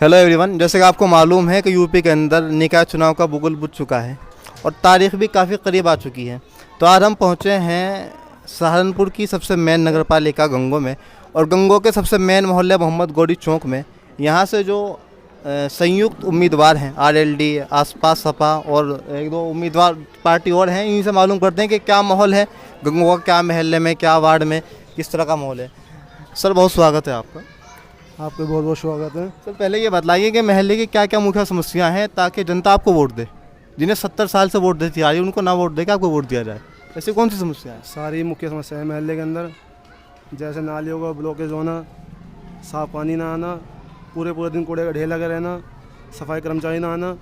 Hello everyone, जैसे कि आपको मालूम है कि यूपी के अंदर निकाय चुनाव का बुगल बुझ चुका है और तारीख भी काफ़ी करीब आ चुकी है। तो आज हम पहुंचे हैं सहारनपुर की सबसे मेन नगर पालिका गंगो में, और गंगो के सबसे मेन मोहल्ले मोहम्मद गौरी चौक में। यहाँ से जो संयुक्त उम्मीदवार हैं आरएलडी, आसपास सपा और एक दो उम्मीदवार पार्टी और हैं, इन्हीं से मालूम करते हैं कि क्या माहौल है गंगो का, क्या मोहल्ले में, क्या वार्ड में किस तरह का माहौल है। सर बहुत स्वागत है आपका। आपका बहुत बहुत स्वागत है। सर पहले ये बताइए कि महल्ले की क्या क्या मुख्य समस्याएं हैं ताकि जनता आपको वोट दे, जिन्हें 70 साल से वोट देती आ रही है उनको ना वोट दे के आपको वोट दिया जाए। ऐसी कौन सी समस्या है? सारी मुख्य समस्या है महल्ले के अंदर, जैसे नालियों का ब्लॉकेज होना, साफ पानी ना आना, पूरे दिन कूड़े का ढेर लगा रहना, सफाई कर्मचारी ना आना,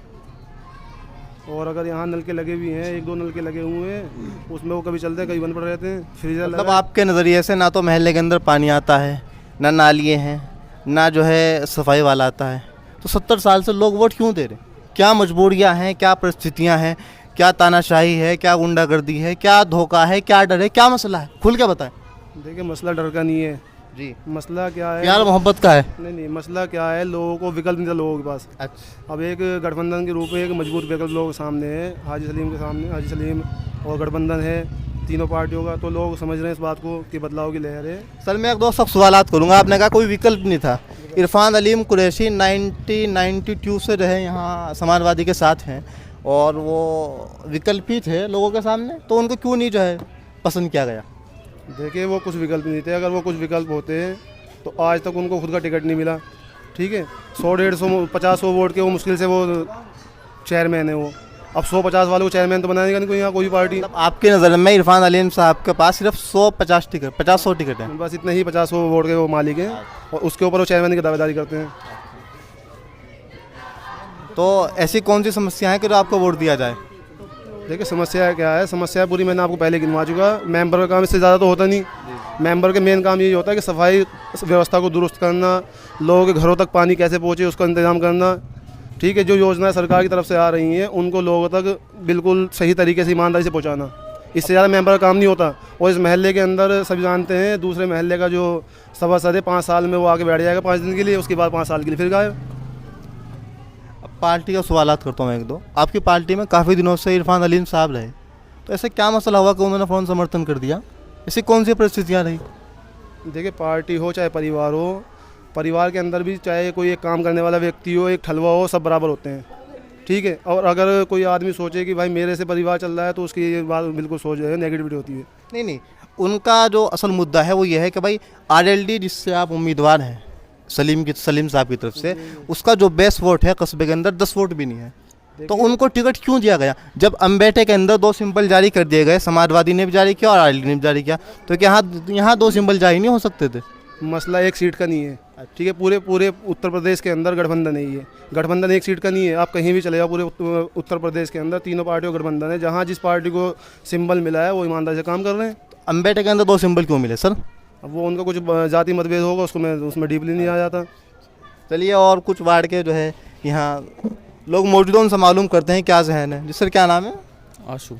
और अगर यहाँ नलके लगे भी हैं, एक दो नलके लगे हुए हैं, उसमें वो कभी चलते हैं कभी बंद पड़ रहते हैं। फ्रीजर मतलब आपके नज़रिए से ना तो महल्ले के अंदर पानी आता है, ना नालियाँ हैं, ना जो है सफाई वाला आता है, तो 70 साल से लोग वोट क्यों दे रहे? क्या मजबूरियां हैं, क्या परिस्थितियां हैं, क्या तानाशाही है, क्या गुंडागर्दी है, क्या धोखा है, क्या डर है, क्या मसला है? खुल के बताएं। देखिए, मसला डर का नहीं है जी, मसला क्या है, प्यार मोहब्बत का है। नहीं, मसला क्या है, लोगों को विकल्प नहीं था लोगों के पास। अच्छा, अब एक गठबंधन के रूप में एक मजबूत विकल्प लोगों के सामने है, हाजी सलीम के सामने, हाजी सलीम और गठबंधन है तीनों पार्टियों का, तो लोग समझ रहे हैं इस बात को कि बदलाव की लहर है। सर मैं एक दो सब सवालात करूँगा। आपने कहा कोई विकल्प नहीं था। इरफान अलीम कुरैशी 1992 से रहे यहाँ समाजवादी के साथ हैं और वो विकल्प ही थे लोगों के सामने, तो उनको क्यों नहीं जो है पसंद किया गया? देखिए, वो कुछ विकल्प नहीं थे। अगर वो कुछ विकल्प होते हैं तो आज तक उनको खुद का टिकट नहीं मिला। ठीक है, 100-150 वोट के वो मुश्किल से वो चेयरमैन है। वो अब 150 वालों को चेयरमैन तो बनाएगा नहीं कोई, यहाँ कोई पार्टी। मतलब आपके नज़र में इरफान अलीम साहब के पास सिर्फ 150 टिकट, 50-100 टिकट हैं? बस इतने ही 50 वोट के वो मालिक हैं और उसके ऊपर वो चेयरमैन की दावेदारी करते हैं। तो ऐसी कौन सी समस्या है कि जो आपको वोट दिया जाए? देखिए, समस्या क्या है, समस्या पूरी मैंने आपको पहले गिनवा चुका। मेंबर का काम इससे ज़्यादा तो होता नहीं। मेंबर के मेन काम यही होता है कि सफाई व्यवस्था को दुरुस्त करना, लोगों के घरों तक पानी कैसे पहुँचे उसका इंतजाम करना। ठीक है, जो योजनाएं सरकार की तरफ से आ रही हैं उनको लोगों तक बिल्कुल सही तरीके से ईमानदारी से पहुँचाना, इससे ज़्यादा मेंबर का काम नहीं होता। और इस महल्ले के अंदर सभी जानते हैं, दूसरे महल्ले का जो सभासद है 5 साल में वो आके बैठ जाएगा 5 दिन के लिए, उसके बाद 5 साल के लिए फिर गायब। पार्टी का सवालात करता हूँ एक दो। आपकी पार्टी में काफ़ी दिनों से इरफान अलीम साहब रहे, तो ऐसे क्या मसला हुआ कि उन्होंने फ़ौरन समर्थन कर दिया? ऐसी कौन सी परिस्थितियाँ रही? देखिए, पार्टी हो चाहे परिवार हो, परिवार के अंदर भी चाहे कोई एक काम करने वाला व्यक्ति हो, एक ठलवा हो, सब बराबर होते हैं। ठीक है, और अगर कोई आदमी सोचे कि भाई मेरे से परिवार चल रहा है, तो उसकी ये बात बिल्कुल सोच है, नेगेटिविटी होती है। नहीं, उनका जो असल मुद्दा है वो ये है कि भाई आरएलडी जिससे आप उम्मीदवार हैं सलीम साहब की तरफ से, उसका जो बेस्ट वोट है कस्बे के अंदर 10 वोट भी नहीं है, तो उनको टिकट क्यों दिया गया? जब अम्बेटे के अंदर 2 सिंबल जारी कर दिए गए, समाजवादी ने भी जारी किया और आरएलडी ने भी जारी किया, तो क्या यहाँ 2 सिंबल जारी नहीं हो सकते थे? मसला एक सीट का नहीं है। ठीक है, पूरे उत्तर प्रदेश के अंदर गठबंधन है। ये गठबंधन एक सीट का नहीं है। आप कहीं भी चले जाओ, पूरे उत्तर प्रदेश के अंदर तीनों पार्टियों का गठबंधन है। जहाँ जिस पार्टी को सिंबल मिला है वो ईमानदारी से काम कर रहे हैं। अम्बेटे के अंदर 2 सिंबल क्यों मिले सर? अब वो उनका कुछ जाति मतभेद होगा, उसमें डीपली नहीं आ जाता। चलिए, और कुछ वार्ड के जो है यहाँ लोग मौजूद हैं, उनसे मालूम करते हैं क्या जहन है। जी सर, क्या नाम है? आशु।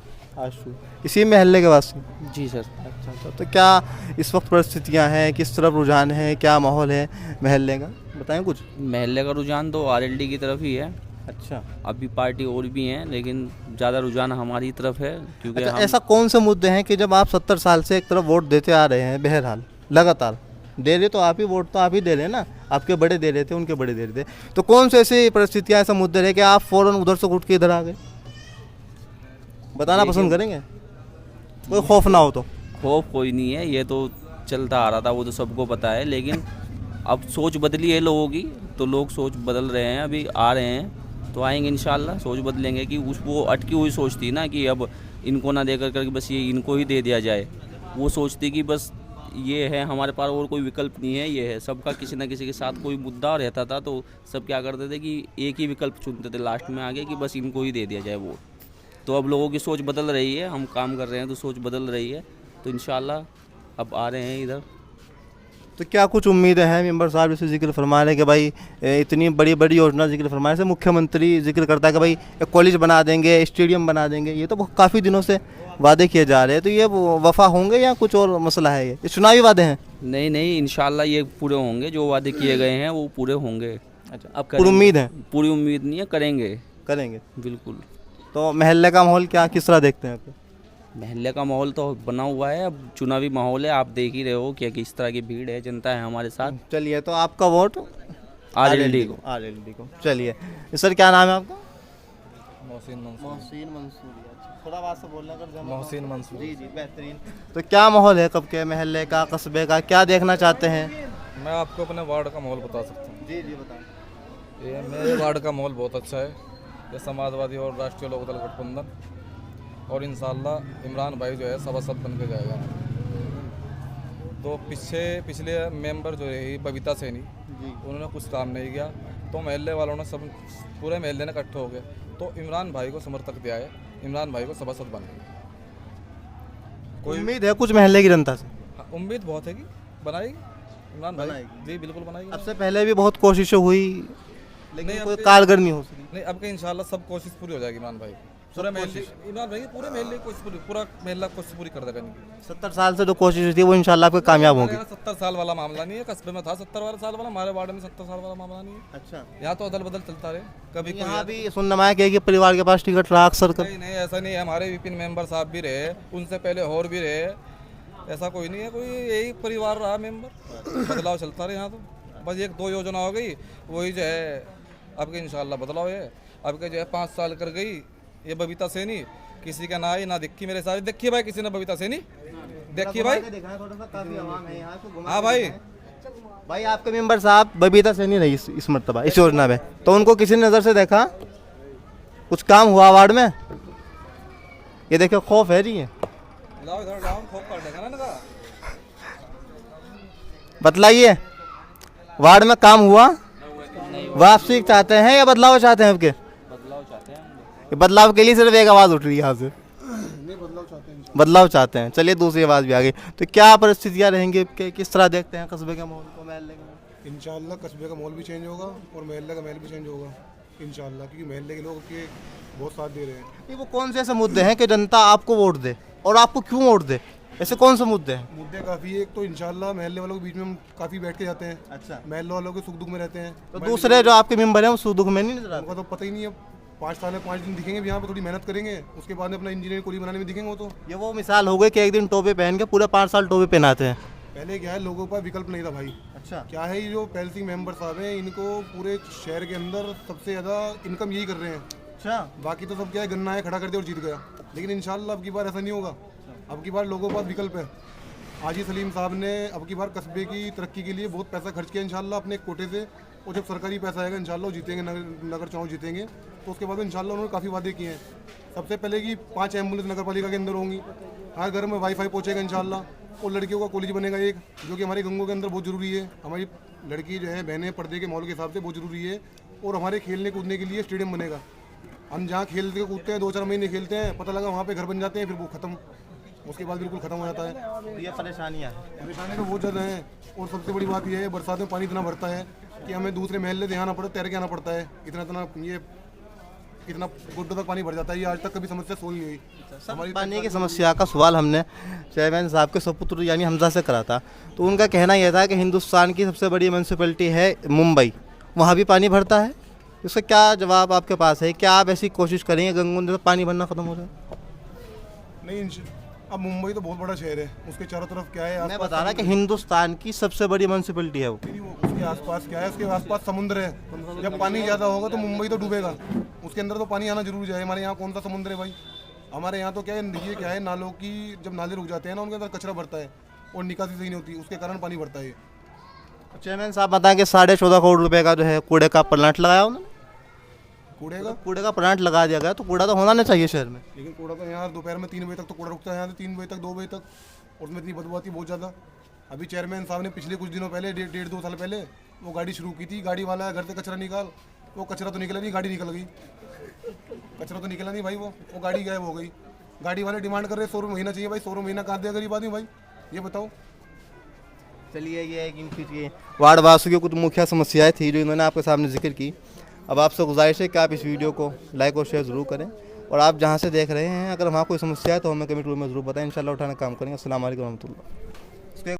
इसी महल्ले के वासी? जी सर। अच्छा, तो क्या इस वक्त परिस्थितियाँ हैं, किस तरफ रुझान है, क्या माहौल है महल्ले का, बताएं कुछ। महल्ले का रुझान तो आरएलडी की तरफ ही है। अच्छा, अभी पार्टी और भी हैं, लेकिन ज़्यादा रुझान हमारी तरफ है, क्योंकि अच्छा, ऐसा कौन से मुद्दे हैं कि जब आप 70 साल से एक तरफ वोट देते आ रहे हैं, बहरहाल लगातार दे रहे, तो आप ही वोट तो आप ही दे रहे हैं ना, आपके बड़े दे रहे थे, उनके बड़े दे रहे थे, तो कौन से ऐसी परिस्थितियाँ, ऐसा मुद्दे रहे कि आप फ़ौरन उधर से उठ के इधर आ गए? बताना पसंद करेंगे, कोई खौफ ना हो तो? खौफ कोई नहीं है, ये तो चलता आ रहा था, वो तो सबको पता है, लेकिन अब सोच बदली है लोगों की, तो लोग सोच बदल रहे हैं, अभी आ रहे हैं तो आएंगे इंशाल्लाह, सोच बदलेंगे। कि वो अटकी हुई सोच थी ना कि अब इनको ना देकर करके बस ये इनको ही दे दिया जाए, वो सोचती कि बस ये है हमारे पास और कोई विकल्प नहीं है, ये है सबका, किसी ना किसी के साथ कोई मुद्दा रहता था तो सब क्या करते थे कि एक ही विकल्प चुनते थे लास्ट में आगे कि बस इनको ही दे दिया जाए वोट। तो अब लोगों की सोच बदल रही है, हम काम कर रहे हैं तो सोच बदल रही है, तो इंशाल्लाह अब आ रहे हैं इधर। तो क्या कुछ उम्मीदें हैं? मेंबर साहब जैसे जिक्र फरमा रहे हैं कि भाई इतनी बड़ी बड़ी योजना जिक्र फरमाने से मुख्यमंत्री जिक्र करता है कि भाई एक कॉलेज बना देंगे, स्टेडियम बना देंगे, ये तो काफ़ी दिनों से वादे किए जा रहे हैं, तो ये वफा होंगे या कुछ और मसला है? ये चुनावी वादे हैं? नहीं नहीं, इंशाल्लाह ये पूरे होंगे, जो वादे किए गए हैं वो पूरे होंगे। अच्छा, अब पूरी उम्मीद है? पूरी उम्मीद नहीं है, करेंगे। करेंगे बिल्कुल। तो महल्ले का माहौल क्या किस तरह देखते हैं आप? महल्ले का माहौल तो बना हुआ है, अब चुनावी माहौल है, आप देख ही रहे हो कि किस तरह की भीड़ है, जनता है हमारे साथ। चलिए, तो आपका वोट आरएलडी को। आरएलडी को। चलिए सर, क्या नाम है आपका? मोहसिन मंसूर। मोहसिन मंसूर। थोड़ा बात से बोलना कर। मोहसिन मंसूर। जी जी, बेहतरीन। तो क्या माहौल है कब के महल्ले का, कस्बे का, क्या देखना चाहते हैं? मैं आपको अपने वार्ड का माहौल बता सकता हूँ। जी जी, बताएं। ये मेरे वार्ड का माहौल बहुत अच्छा है। ये समाजवादी और राष्ट्रीय लोकदल गठबंधन, और इंशाल्लाह इमरान भाई जो है सभासद बन के जाएगा। तो पिछले मेंबर जो है बबीता सैनी, उन्होंने कुछ काम नहीं किया, तो महल्ले वालों ने सब पूरे महल्ले ने इकट्ठे हो गए, तो इमरान भाई को समर्थक दिया है, इमरान भाई को सभासद बन गए। कोई उम्मीद है कुछ महल्ले की जनता से? हाँ, उम्मीद बहुत है कि बनाएगी इमरान भाई। बनाएगी। जी बिल्कुल बनाएगी। अब से पहले भी बहुत कोशिशें हुई, लेकिन नहीं, कोई अब- कारगर नहीं हो सकी। नहीं, अब के इंशाल्लाह सब कोशिश पूरी हो जाएगी इमरान भाई की। पूरा महल्ले इमरान भाई की पूरे महल्ले की कोशिश पूरी, पूरा महल्ला कोशिश पूरी कर देगा इनकी। 70 साल से जो कोशिश थी वो इंशाल्लाह आपको कामयाब होगी। 70 साल वाला मामला नहीं है, कस्बे में था 70 साल वाला, हमारे वार्ड में 70 साल वाला मामला नहीं है। अच्छा, यहाँ तो अदल बदल चलता रहे, कभी कोई यहाँ भी सुनना में आया कि परिवार के पास टिकट रहा अक्सर कर। नहीं नहीं, ऐसा नहीं है। हमारे विपिन मेंबर साहब भी रहे, उनसे पहले और भी रहे, ऐसा कोई नहीं है। कोई यही परिवार रहा मेंबर, बदलाव चलता रहे यहाँ तो। बस 1-2 योजना हो गई, वही जो है अब के इंशाल्लाह बदलाव है। अब के जो है 5 साल कर गई ये बबीता सैनी, किसी का ना आई ना दिखी मेरे साथ। देखिए भाई, किसी ने बबीता सैनी देखिए भाई? हाँ भाई, भाई आपके मेंबर साहब बबीता सैनी रही इस मरतबा इस योजना में, तो उनको किसी नज़र से देखा? कुछ काम हुआ वार्ड में? ये देखो, खौफ है जी। लाओ इधर लाओ, खोप कर देगा ना इनका। बतलाइए, वार्ड में काम हुआ? वापसी चाहते हैं या बदलाव चाहते हैं? आपके बदलाव चाहते हैं हम लोग। ये बदलाव के लिए सिर्फ एक आवाज़ उठ रही है यहाँ से, बदलाव चाहते हैं। चलिए, दूसरी आवाज़ भी आ गई। तो क्या परिस्थितियाँ रहेंगी, किस तरह देखते हैं कस्बे के माहौल को, महल्ले का? इंशाल्लाह कस्बे का माहौल भी चेंज होगा और महल्ले का महल भी चेंज होगा इंशाल्लाह, क्योंकि महल्ले के लोग के बहुत साथ दे रहे हैं। ये वो कौन से ऐसे मुद्दे हैं कि जनता आपको वोट दे, और आपको क्यों वोट दे? ऐसे कौन से मुद्दे हैं? मुद्दे काफ़ी है। एक तो इंशाल्लाह महल्ले वालों के बीच में हम काफ़ी बैठ के जाते हैं। अच्छा, महल्ले वालों के सुख दुख में रहते हैं। तो दूसरे जो आपके मेंबर हैं वो सुख दुख में नहीं नजर आते? उनका तो पता ही नहीं है। 5 साल में 5 दिन दिखेंगे भी यहाँ पे, थोड़ी मेहनत करेंगे, उसके बाद में अपना इंजीनियरिंग कुली बनाने में दिखेंगे वो तो। ये वो मिसाल हो गई कि एक दिन टोपी पहन के पूरे 5 साल टोपी पहनाते हैं। पहले क्या है, लोगों का विकल्प नहीं था भाई। अच्छा, क्या है, ये जो पहल सिंह मेंबर साहब हैं, इनको पूरे शहर के अंदर सबसे ज़्यादा इनकम यही कर रहे हैं। अच्छा, बाकी तो सब क्या है, गन्ना है खड़ा कर दिया और जीत गया। लेकिन इंशाल्लाह अब की बार ऐसा नहीं होगा। अब की बार लोगों के पास विकल्प है। हाजी सलीम साहब ने अब की बार कस्बे की तरक्की के लिए बहुत पैसा खर्च किया इंशाल्लाह अपने कोटे से, और जब सरकारी पैसा आएगा इंशाल्लाह वो जीतेंगे, नगर चुनाव जीतेंगे। तो उसके बाद इंशाल्लाह उन्होंने काफ़ी वादे किए हैं। सबसे पहले कि 5 एम्बुलेंस नगर पालिका के अंदर होंगी, हर घर में वाईफाई पहुँचेगा इंशाल्लाह, और लड़कियों का कॉलेज बनेगा एक, जो कि हमारे गंगों के अंदर बहुत ज़रूरी है। हमारी लड़की जो है, बहनें पर्दे के माहौल के हिसाब से बहुत ज़रूरी है। और हमारे खेलने कूदने के लिए स्टेडियम बनेगा। हम जहाँ खेलते कूदते हैं 2-4 महीने खेलते हैं, पता लगा वहाँ पे घर बन जाते हैं, फिर वो ख़त्म, उसके बाद बिल्कुल ख़त्म हो जाता है। ये परेशानियाँ हैं। परेशानी तो बहुत ज़्यादा है। और सबसे बड़ी बात यह है, बरसात में पानी इतना भरता है कि हमें दूसरे महल्ले से आना पड़ता है, तैर के आना पड़ता है। इतना घुटनों तक पानी भर जाता है। ये आज तक कभी समस्या सोल्व नहीं हुई हमारी। पानी की समस्या का सवाल हमने चेयरमैन साहब के सपुत्र यानी हमजा से करा था, तो उनका कहना यह था कि हिंदुस्तान की सबसे बड़ी म्यूनसिपैलिटी है मुंबई, वहाँ भी पानी भरता है। इसका क्या जवाब आपके पास है? क्या आप ऐसी कोशिश करेंगे गंगों से पानी भरना खत्म हो जाए? नहीं, अब मुंबई तो बहुत बड़ा शहर है, उसके चारों तरफ क्या है, मैं बता रहा कि हिंदुस्तान की सबसे बड़ी म्यूनसिपैलिटी है वो। उसके आसपास क्या है, उसके आसपास समुद्र है। जब पानी ज़्यादा होगा तो मुंबई तो डूबेगा, उसके अंदर तो पानी आना जरूर जाए। हमारे यहाँ कौन सा समुद्र है भाई? हमारे यहाँ तो क्या है, ये क्या है, नालों की जब नाले रुक जाते हैं ना, उनके अंदर कचरा भरता है और निकासी सही नहीं होती, उसके कारण पानी भरता है। चेयरमैन साहब बताएं कि 14.5 करोड़ रुपए का जो है कूड़े का प्लांट लगाया उन्होंने। कूड़े का प्लांट लगा दिया गया, तो कूड़ा तो होना नहीं चाहिए शहर में। लेकिन कूड़ा तो यहाँ दोपहर में 3 बजे तक तो कूड़ा रुकता है, यहाँ से 3 बजे तक 2 बजे तक, और उसमें इतनी बदबू आती है बहुत ज़्यादा। अभी चेयरमैन साहब ने पिछले कुछ दिनों पहले 1.5-2 साल पहले वो गाड़ी शुरू की थी, गाड़ी वाला घर से कचरा निकाल, वो कचरा तो निकला नहीं, गाड़ी निकल गई। कचरा तो निकला नहीं भाई, वो गाड़ी गायब हो गई। गाड़ी वाले डिमांड कर रहे 100 रुपये महीना चाहिए भाई। 100 रुपये महीना कहाँ दे गरीब आदमी भाई, ये बताओ। चलिए, ये है कि इनकी वार्ड वासियों की कुछ मुख्य समस्याएं थी जो इन्होंने आपके सामने जिक्र की। अब आपसे गुजारिश है कि आप इस वीडियो को लाइक और शेयर ज़रूर करें, और आप जहां से देख रहे हैं अगर वहाँ कोई समस्या है तो हमें कमेंट रूम में ज़रूर बताएं, इंशाल्लाह उठाने का काम करेंगे। अस्सलाम वालेकुम रहमतुल्लाह।